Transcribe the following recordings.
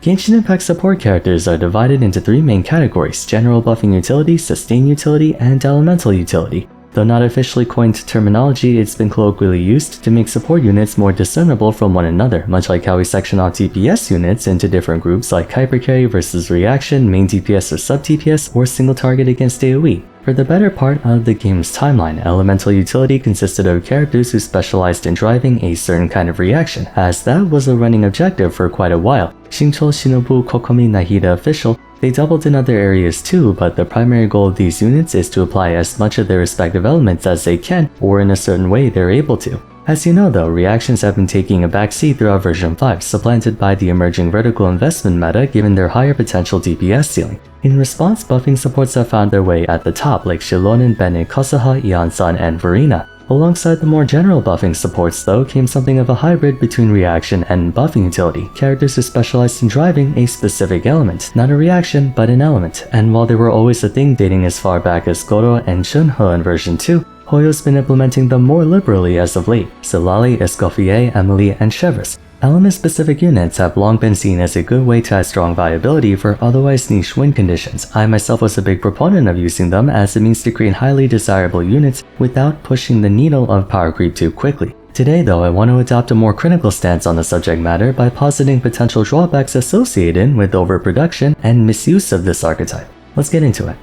Genshin Impact support characters are divided into 3 main categories: general buffing utility, sustain utility, and elemental utility. Though not officially coined terminology, it's been colloquially used to make support units more discernible from one another, much like how we section off DPS units into different groups like hypercarry versus reaction, main DPS or sub-DPS, or single target against AoE. For the better part of the game's timeline, elemental utility consisted of characters who specialized in driving a certain kind of reaction, as that was a running objective for quite a while. Shincho Shinobu Kokomi Nahida official. They doubled in other areas too, but the primary goal of these units is to apply as much of their respective elements as they can, or in a certain way they're able to. As you know though, reactions have been taking a backseat throughout version 5, supplanted by the emerging vertical investment meta given their higher potential DPS ceiling. In response, buffing supports have found their way at the top like Shilonen, Bene, Kosaha, Iansan, and Verina. Alongside the more general buffing supports though came something of a hybrid between reaction and buffing utility, characters who specialized in driving a specific element, not a reaction but an element, and while they were always a thing dating as far back as Goro and Shunho in version 2, Hoyo's been implementing them more liberally as of late. Silali, Escoffier, Emily, and Chevreuse. Element-specific units have long been seen as a good way to add strong viability for otherwise niche win conditions. I myself was a big proponent of using them as it means to create highly desirable units without pushing the needle of power creep too quickly. Today though, I want to adopt a more critical stance on the subject matter by positing potential drawbacks associated with overproduction and misuse of this archetype. Let's get into it.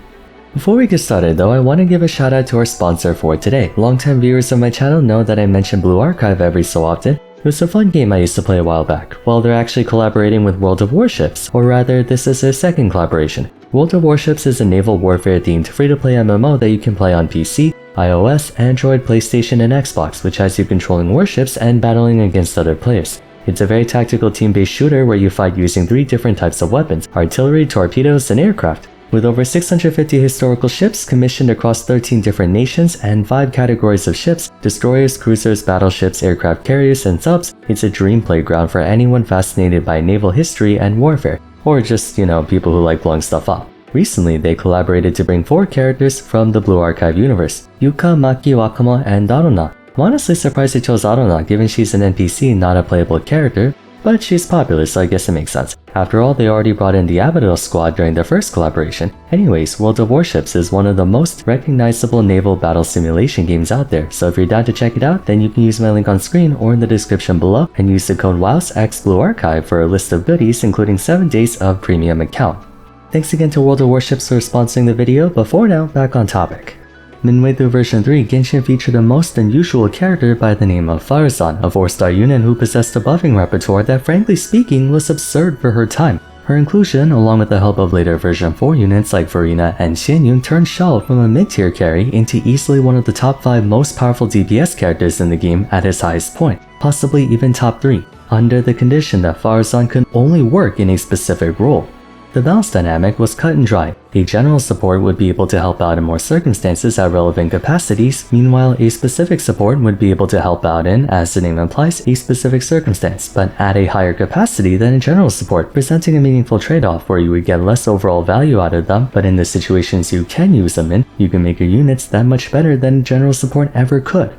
Before we get started though, I want to give a shout out to our sponsor for today. Longtime viewers of my channel know that I mention Blue Archive every so often. It was a fun game I used to play a while back. Well, they're actually collaborating with World of Warships, or rather, this is their second collaboration. World of Warships is a naval warfare themed free-to-play MMO that you can play on PC, iOS, Android, PlayStation, and Xbox, which has you controlling warships and battling against other players. It's a very tactical team-based shooter where you fight using 3 different types of weapons: artillery, torpedoes, and aircraft. With over 650 historical ships commissioned across 13 different nations and 5 categories of ships, destroyers, cruisers, battleships, aircraft carriers, and subs, it's a dream playground for anyone fascinated by naval history and warfare, or just, people who like blowing stuff up. Recently, they collaborated to bring 4 characters from the Blue Archive universe: Yuka, Maki, Wakama, and Aruna. I'm honestly surprised they chose Aruna given she's an NPC, not a playable character, but she's popular, so I guess it makes sense. After all, they already brought in the Abaddon squad during their first collaboration. Anyways, World of Warships is one of the most recognizable naval battle simulation games out there, so if you're down to check it out, then you can use my link on screen or in the description below and use the code WOWSXBlueArchive for a list of goodies including 7 days of premium account. Thanks again to World of Warships for sponsoring the video, but for now, back on topic. Midway through version 3, Genshin featured a most unusual character by the name of Faruzan, a 4-star unit who possessed a buffing repertoire that frankly speaking was absurd for her time. Her inclusion, along with the help of later version 4 units like Verina and Xianyun, turned Shao from a mid-tier carry into easily one of the top 5 most powerful DPS characters in the game at his highest point, possibly even top 3, under the condition that Faruzan could only work in a specific role. The balance dynamic was cut and dry. A general support would be able to help out in more circumstances at relevant capacities, meanwhile a specific support would be able to help out in, as the name implies, a specific circumstance, but at a higher capacity than a general support, presenting a meaningful trade-off where you would get less overall value out of them, but in the situations you can use them in, you can make your units that much better than general support ever could.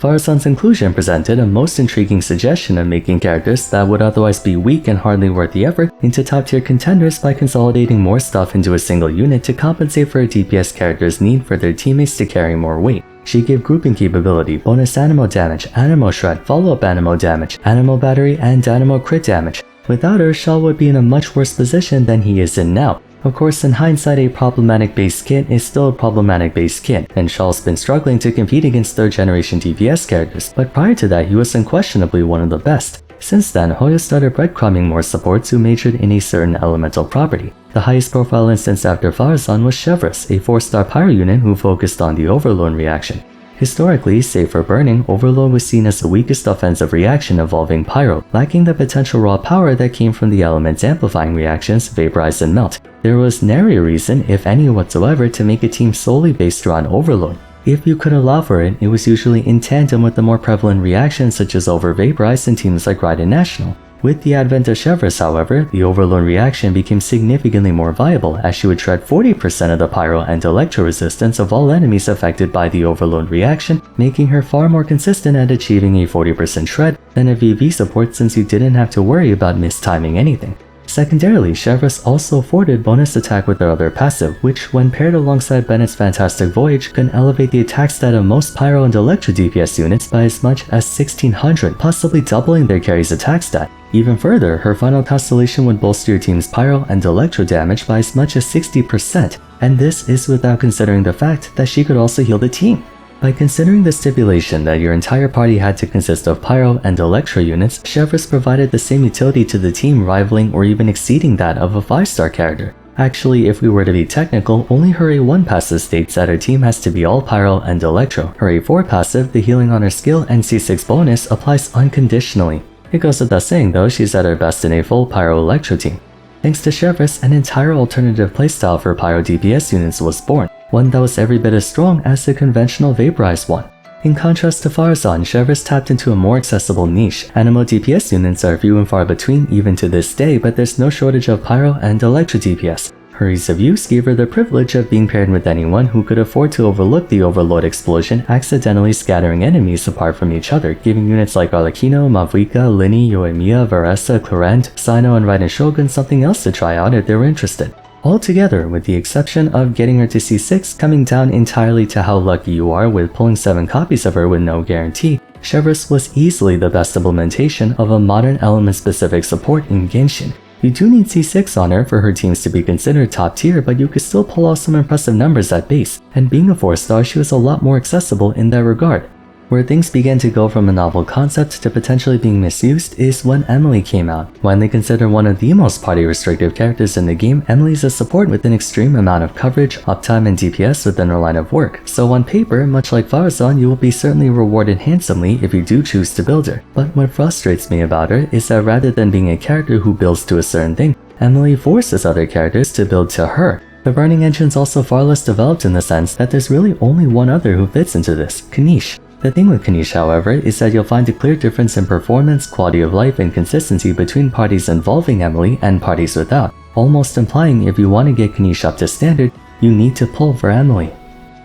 Faruzan's inclusion presented a most intriguing suggestion of making characters that would otherwise be weak and hardly worth the effort into top-tier contenders by consolidating more stuff into a single unit to compensate for a DPS character's need for their teammates to carry more weight. She gave grouping capability, bonus animo damage, animo shred, follow-up animo damage, animo battery, and animo crit damage. Without her, Shao would be in a much worse position than he is in now. Of course, in hindsight, a problematic base kit is still a problematic base kit, and Shao's been struggling to compete against 3rd generation DPS characters, but prior to that he was unquestionably one of the best. Since then, Hoyo started breadcrumbing more supports who majored in a certain elemental property. The highest profile instance after Faruzan was Chevreuse, a 4-star pyro unit who focused on the overload reaction. Historically, save for burning, Overload was seen as the weakest offensive reaction involving Pyro, lacking the potential raw power that came from the elements amplifying reactions, Vaporize and Melt. There was nary a reason, if any whatsoever, to make a team solely based around Overload. If you could allow for it, it was usually in tandem with the more prevalent reactions such as Over-Vaporize in teams like Raiden National. With the advent of Chevreuse, however, the Overload reaction became significantly more viable as she would shred 40% of the pyro and electro resistance of all enemies affected by the Overload reaction, making her far more consistent at achieving a 40% shred than a VV support since you didn't have to worry about mistiming anything. Secondarily, Chevreuse also afforded bonus attack with her other passive, which when paired alongside Bennett's Fantastic Voyage can elevate the attack stat of most Pyro and Electro DPS units by as much as 1600, possibly doubling their carry's attack stat. Even further, her final constellation would bolster your team's Pyro and Electro damage by as much as 60%, and this is without considering the fact that she could also heal the team. By considering the stipulation that your entire party had to consist of Pyro and Electro units, Chevreuse provided the same utility to the team rivaling or even exceeding that of a 5-star character. Actually, if we were to be technical, only her A1 passive states that her team has to be all Pyro and Electro. Her A4 passive, the healing on her skill and C6 bonus, applies unconditionally. It goes without saying though, she's at her best in a full Pyro Electro team. Thanks to Chevreuse, an entire alternative playstyle for Pyro DPS units was born, one that was every bit as strong as the conventional vaporized one. In contrast to Faruzan, Chevreuse tapped into a more accessible niche. Animo DPS units are few and far between even to this day, but there's no shortage of Pyro and Electro DPS. Her ease of use gave her the privilege of being paired with anyone who could afford to overlook the Overlord explosion, accidentally scattering enemies apart from each other, giving units like Arlecchino, Mavuika, Lini, Yoimiya, Varessa, Clorent, Sino, and Raiden Shogun something else to try out if they were interested. Altogether, with the exception of getting her to C6 coming down entirely to how lucky you are with pulling 7 copies of her with no guarantee, Chevreuse was easily the best implementation of a modern element-specific support in Genshin. You do need C6 on her for her teams to be considered top tier, but you could still pull off some impressive numbers at base, and being a 4-star, she was a lot more accessible in that regard. Where things began to go from a novel concept to potentially being misused is when Emily came out. Widely considered one of the most party-restrictive characters in the game, Emily's a support with an extreme amount of coverage, uptime, and DPS within her line of work. So on paper, much like Faruzan, you will be certainly rewarded handsomely if you do choose to build her. But what frustrates me about her is that rather than being a character who builds to a certain thing, Emily forces other characters to build to her. The burning engine's also far less developed in the sense that there's really only one other who fits into this, Kanish. The thing with Kanish, however, is that you'll find a clear difference in performance, quality of life, and consistency between parties involving Emily and parties without, almost implying if you want to get Kanish up to standard, you need to pull for Emily.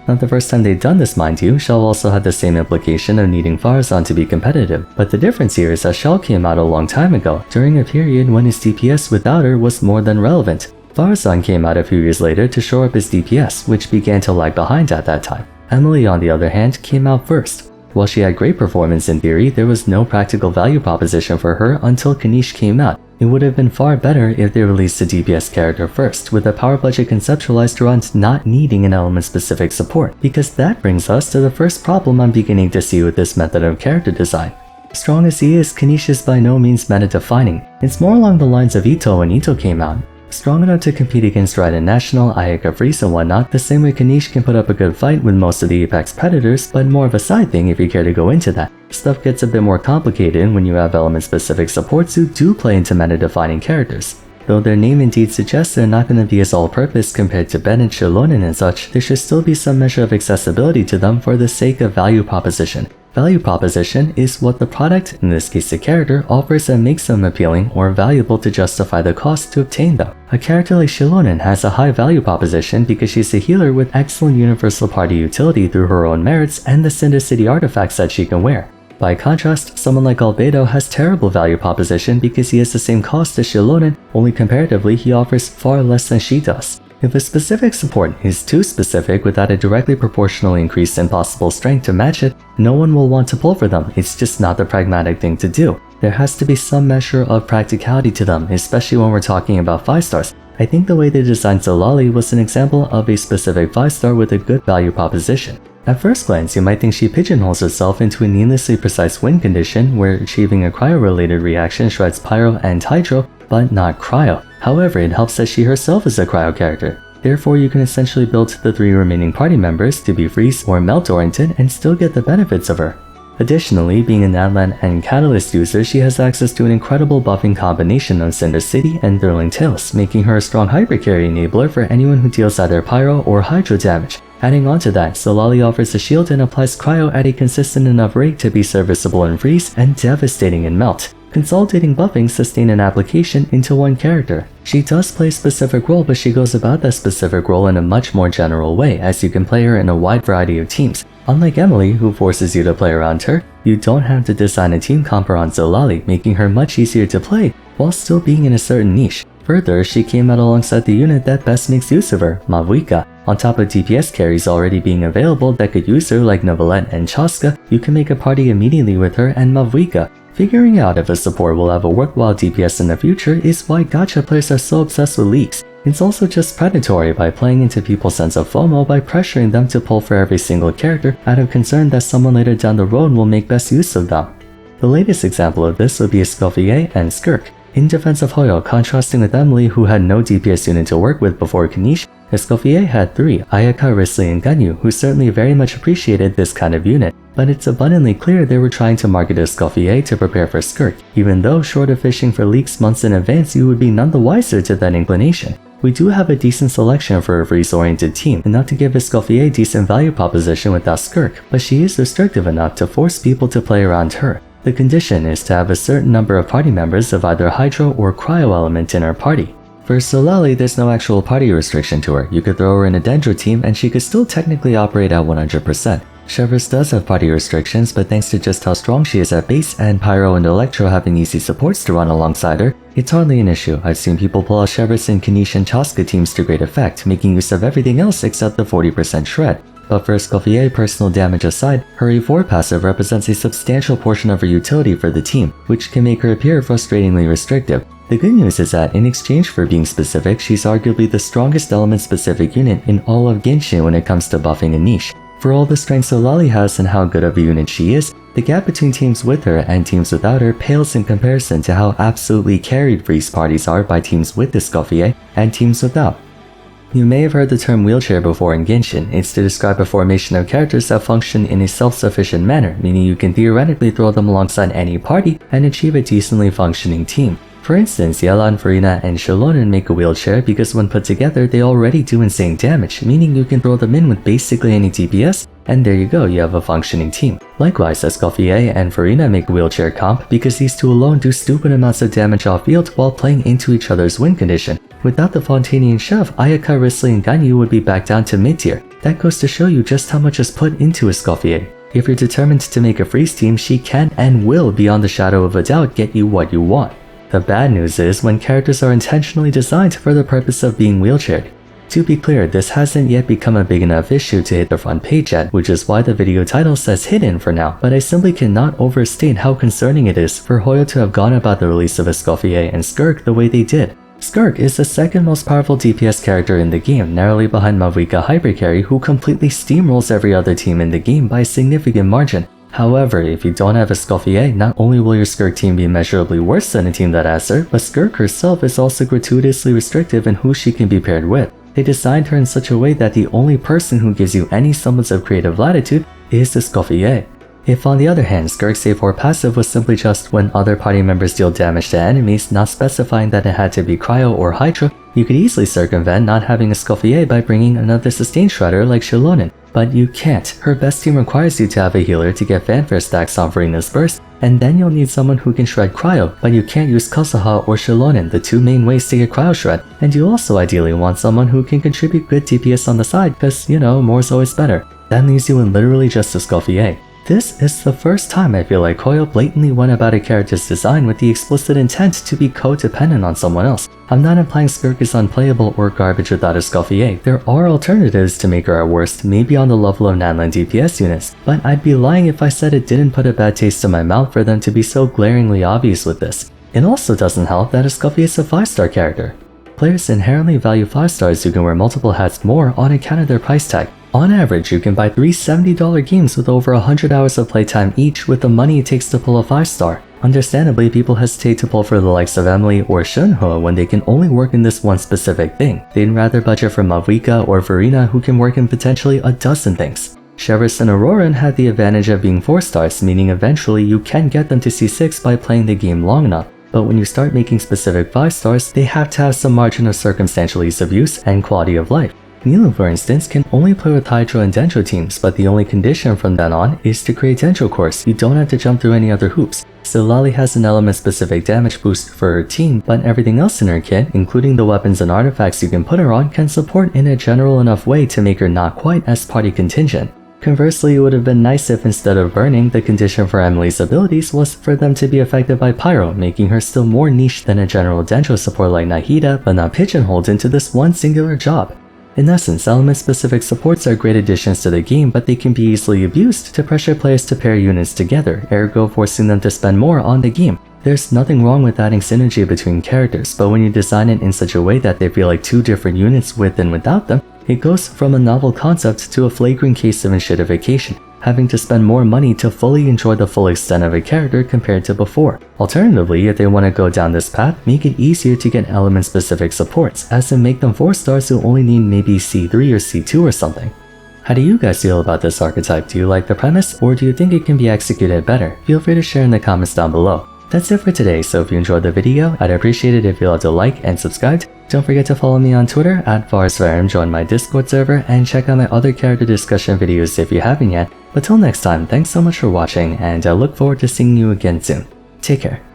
Not the first time they've done this, mind you. Shell also had the same implication of needing Faruzan to be competitive, but the difference here is that Shell came out a long time ago, during a period when his DPS without her was more than relevant. Faruzan came out a few years later to shore up his DPS, which began to lag behind at that time. Emily, on the other hand, came out first. While she had great performance in theory, there was no practical value proposition for her until Kanish came out. It would have been far better if they released a DPS character first, with a power budget conceptualized around not needing an element-specific support, because that brings us to the first problem I'm beginning to see with this method of character design. Strong as he is, Kanish is by no means meta-defining. It's more along the lines of Ito when Ito came out. Strong enough to compete against Raiden National, Ayaka Freeze and whatnot, the same way Kanish can put up a good fight with most of the Apex predators, but more of a side thing if you care to go into that. Stuff gets a bit more complicated when you have element-specific supports who do play into meta-defining characters. Though their name indeed suggests they're not going to be as all-purpose compared to Bennett, Shilonen and such, there should still be some measure of accessibility to them for the sake of value proposition. Value proposition is what the product, in this case the character, offers and makes them appealing or valuable to justify the cost to obtain them. A character like Shilonen has a high value proposition because she's a healer with excellent universal party utility through her own merits and the Cinder City artifacts that she can wear. By contrast, someone like Albedo has terrible value proposition because he has the same cost as Shilonen, only comparatively he offers far less than she does. If a specific support is too specific without a directly proportional increase in possible strength to match it, no one will want to pull for them. It's just not the pragmatic thing to do. There has to be some measure of practicality to them, especially when we're talking about 5-stars. I think the way they designed Zalali was an example of a specific 5-star with a good value proposition. At first glance, you might think she pigeonholes herself into a needlessly precise win condition where achieving a cryo-related reaction shreds Pyro and Hydro, but not Cryo. However, it helps that she herself is a Cryo character. Therefore, you can essentially build the 3 remaining party members to be freeze or melt oriented and still get the benefits of her. Additionally, being an Atlan and Catalyst user, she has access to an incredible buffing combination of Cinder City and Thurling Tales, making her a strong hyper carry enabler for anyone who deals either Pyro or Hydro damage. Adding on to that, Zalali offers a shield and applies Cryo at a consistent enough rate to be serviceable in freeze and devastating in melt. Consolidating buffing sustain an application into one character. She does play a specific role, but she goes about that specific role in a much more general way, as you can play her in a wide variety of teams. Unlike Emily, who forces you to play around her, you don't have to design a team comp around Zalali, making her much easier to play while still being in a certain niche. Further, she came out alongside the unit that best makes use of her, Mavuika. On top of DPS carries already being available that could use her like Novelette and Chaska, you can make a party immediately with her and Mavuika. Figuring out if a support will have a worthwhile DPS in the future is why gacha players are so obsessed with leaks. It's also just predatory by playing into people's sense of FOMO by pressuring them to pull for every single character out of concern that someone later down the road will make best use of them. The latest example of this would be Escoffier and Skirk. In defense of Hoyo, contrasting with Emily who had no DPS unit to work with before Kanish, Escoffier had 3, Ayaka, Risley, and Ganyu, who certainly very much appreciated this kind of unit, but it's abundantly clear they were trying to market Escoffier to prepare for Skirk, even though short of fishing for leaks months in advance you would be none the wiser to that inclination. We do have a decent selection for a freeze-oriented team, enough to give Escoffier a decent value proposition without Skirk, but she is restrictive enough to force people to play around her. The condition is to have a certain number of party members of either Hydro or Cryo element in her party. For Solali, there's no actual party restriction to her. You could throw her in a Dendro team and she could still technically operate at 100%. Chevreuse does have party restrictions, but thanks to just how strong she is at base and Pyro and Electro having easy supports to run alongside her, it's hardly an issue. I've seen people pull out Chevreuse in Kanish and Chaska teams to great effect, making use of everything else except the 40% shred. But for Escoffier, personal damage aside, her E4 passive represents a substantial portion of her utility for the team, which can make her appear frustratingly restrictive. The good news is that in exchange for being specific, she's arguably the strongest element-specific unit in all of Genshin when it comes to buffing a niche. For all the strengths Solali has and how good of a unit she is, the gap between teams with her and teams without her pales in comparison to how absolutely carried freeze parties are by teams with Escoffier and teams without. You may have heard the term wheelchair before in Genshin. It's to describe a formation of characters that function in a self-sufficient manner, meaning you can theoretically throw them alongside any party and achieve a decently functioning team. For instance, Yelan, Farina, and Shalonen make a wheelchair because when put together they already do insane damage, meaning you can throw them in with basically any DPS, and there you go, you have a functioning team. Likewise, Escoffier and Farina make a wheelchair comp because these two alone do stupid amounts of damage off-field while playing into each other's win condition. Without the Fontanian shove, Ayaka, Risley, and Ganyu would be back down to mid-tier. That goes to show you just how much is put into Escoffier. If you're determined to make a freeze team, she can and will, beyond the shadow of a doubt, get you what you want. The bad news is when characters are intentionally designed for the purpose of being wheelchaired. To be clear, this hasn't yet become a big enough issue to hit the front page yet, which is why the video title says hidden for now, but I simply cannot overstate how concerning it is for Hoyo to have gone about the release of Escoffier and Skirk the way they did. Skirk is the second most powerful DPS character in the game, narrowly behind Mavuika Hypercarry, who completely steamrolls every other team in the game by a significant margin. However, if you don't have Escoffier, not only will your Skirk team be immeasurably worse than a team that has her, but Skirk herself is also gratuitously restrictive in who she can be paired with. They designed her in such a way that the only person who gives you any semblance of creative latitude is Escoffier. If on the other hand, Skirk's A4 passive was simply just when other party members deal damage to enemies, not specifying that it had to be Cryo or Hydra, you could easily circumvent not having Escoffier by bringing another sustain shredder like Shalonen. But you can't. Her best team requires you to have a healer to get fanfare stacks on Farina's burst, and then you'll need someone who can shred Cryo, but you can't use Kasaha or Shalonen, the two main ways to get Cryo shred, and you also ideally want someone who can contribute good DPS on the side, cause you know, more's always better. That leaves you in literally just Escoffier. This is the first time I feel like Hoyo blatantly went about a character's design with the explicit intent to be codependent on someone else. I'm not implying Skirk is unplayable or garbage without Escoffier. There are alternatives to make her at worst, maybe on the level of Nanland DPS units, but I'd be lying if I said it didn't put a bad taste in my mouth for them to be so glaringly obvious with this. It also doesn't help that Escoffier is a 5-star character. Players inherently value 5 stars who can wear multiple hats more on account of their price tag. On average, you can buy 3 $70 games with over 100 hours of playtime each with the money it takes to pull a 5-star. Understandably, people hesitate to pull for the likes of Emily or Shunho when they can only work in this one specific thing. They'd rather budget for Mavuika or Farina who can work in potentially a dozen things. Chevreuse and Auroran had the advantage of being 4 stars, meaning eventually you can get them to C6 by playing the game long enough. But when you start making specific 5 stars, they have to have some margin of circumstantial ease of use and quality of life. Nilo, for instance, can only play with Hydro and Dendro teams, but the only condition from then on is to create Dendro cores. You don't have to jump through any other hoops. So Lali has an element-specific damage boost for her team, but everything else in her kit, including the weapons and artifacts you can put her on, can support in a general enough way to make her not quite as party contingent. Conversely, it would have been nice if instead of burning, the condition for Emily's abilities was for them to be affected by Pyro, making her still more niche than a general Dendro support like Nahida, but not pigeonholed into this one singular job. In essence, element-specific supports are great additions to the game, but they can be easily abused to pressure players to pair units together, ergo forcing them to spend more on the game. There's nothing wrong with adding synergy between characters, but when you design it in such a way that they feel like two different units with and without them, it goes from a novel concept to a flagrant case of enshittification, having to spend more money to fully enjoy the full extent of a character compared to before. Alternatively, if they want to go down this path, make it easier to get element-specific supports, as in make them 4 stars who only need maybe C3 or C2 or something. How do you guys feel about this archetype? Do you like the premise, or do you think it can be executed better? Feel free to share in the comments down below. That's it for today, so if you enjoyed the video, I'd appreciate it if you left a like and subscribed. Don't forget to follow me on Twitter @Vars, join my Discord server, and check out my other character discussion videos if you haven't yet. But till next time, thanks so much for watching, and I look forward to seeing you again soon. Take care.